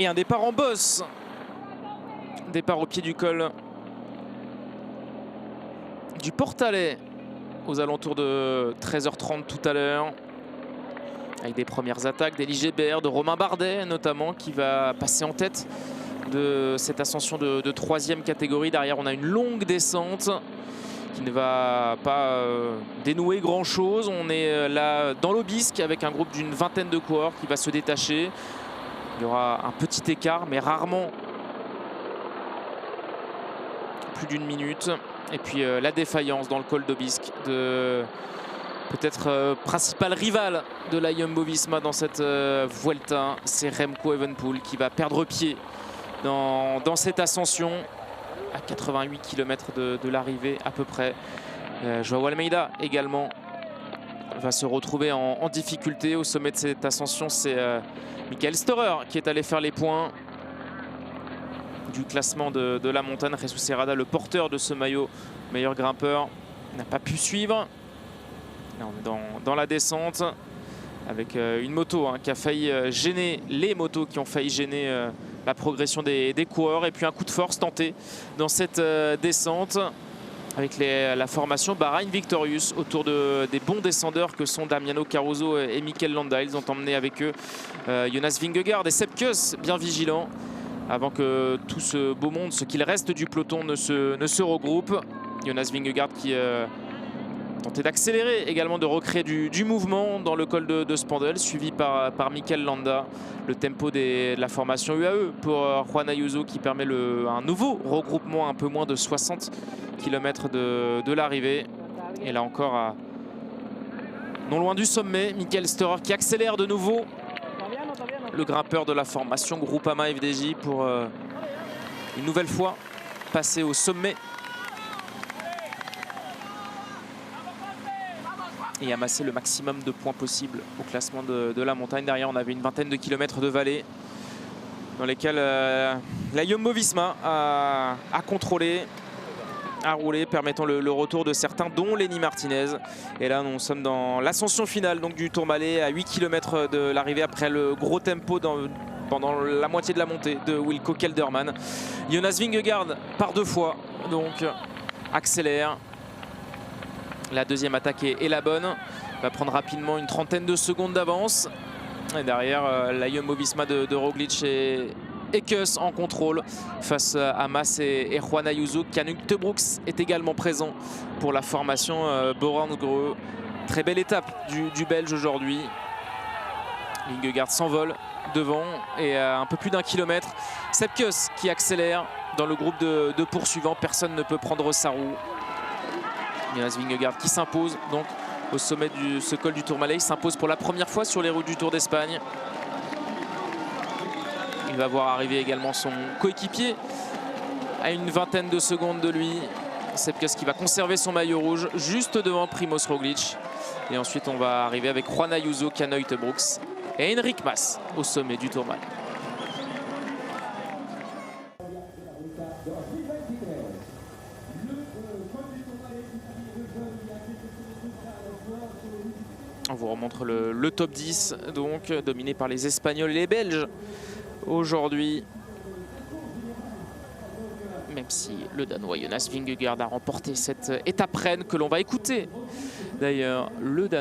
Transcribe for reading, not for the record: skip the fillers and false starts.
Et un départ en bosse. Départ au pied du col du Portalet aux alentours de 13h30 tout à l'heure. Avec des premières attaques d'Elie Gébert, de Romain Bardet notamment, qui va passer en tête de cette ascension de 3e catégorie. Derrière, on a une longue descente qui ne va pas dénouer grand chose. On est là dans l'Aubisque avec un groupe d'une vingtaine de coureurs qui va se détacher. Il y aura un petit écart, mais rarement plus d'une minute. Et puis la défaillance dans le col d'Aubisque de peut-être principal rival de la Jumbo-Visma dans cette Vuelta. C'est Remco Evenepoel qui va perdre pied dans cette ascension à 88 km de l'arrivée à peu près. Joao Almeida également va se retrouver en difficulté au sommet de cette ascension. C'est Michael Storer qui est allé faire les points du classement de la montagne. Jesus Serrada, le porteur de ce maillot meilleur grimpeur, n'a pas pu suivre. Là, on est dans la descente avec une moto qui a failli gêner, les motos qui ont failli gêner la progression des coureurs. Et puis un coup de force tenté dans cette descente avec la formation Bahrain Victorious autour des bons descendeurs que sont Damiano Caruso et Mikel Landa. Ils ont emmené avec eux Jonas Vingegaard et Sepp Kuss bien vigilants avant que tout ce beau monde, ce qu'il reste du peloton, ne se regroupe. Jonas Vingegaard qui tentait d'accélérer, également de recréer du mouvement dans le col de Spandel, suivi par Mikel Landa. Le tempo de la formation UAE pour Juan Ayuso qui permet un nouveau regroupement un peu moins de 60 km de l'arrivée. Et là encore, non loin du sommet, Michael Storer qui accélère de nouveau. Le grimpeur de la formation Groupama FDJ pour une nouvelle fois passer au sommet et amasser le maximum de points possible au classement de la montagne. Derrière, on avait une vingtaine de kilomètres de vallée dans lesquels la Jumbo-Visma a contrôlé, a roulé, permettant le retour de certains, dont Lenny Martinez. Et là, nous sommes dans l'ascension finale donc, du Tourmalet à 8 km de l'arrivée après le gros tempo pendant la moitié de la montée de Wilco Kelderman. Jonas Vingegaard par 2 fois, donc accélère. La deuxième attaque est la bonne. Va prendre rapidement une trentaine de secondes d'avance. Et derrière, la Jumbo-Visma de Roglic et Kuss en contrôle face à Mas et Juan Ayuso. Canute Brooks est également présent pour la formation Boransgreux. Très belle étape du Belge aujourd'hui. Vingegaard s'envole devant et à un peu plus d'1 kilomètre. Sepp Kuss qui accélère dans le groupe de poursuivants. Personne ne peut prendre sa roue. Jonas Vingegaard qui s'impose donc au sommet de ce col du Tourmalet. Il s'impose pour la première fois sur les routes du Tour d'Espagne. Il va voir arriver également son coéquipier à une vingtaine de secondes de lui. Sepp Kuss qui va conserver son maillot rouge juste devant Primoz Roglic. Et ensuite on va arriver avec Juan Ayuso, Canute Brooks et Enric Mas au sommet du Tourmalet. On vous remontre le top 10, donc dominé par les Espagnols et les Belges aujourd'hui. Même si le Danois Jonas Vingegaard a remporté cette étape reine que l'on va écouter. D'ailleurs, le Danois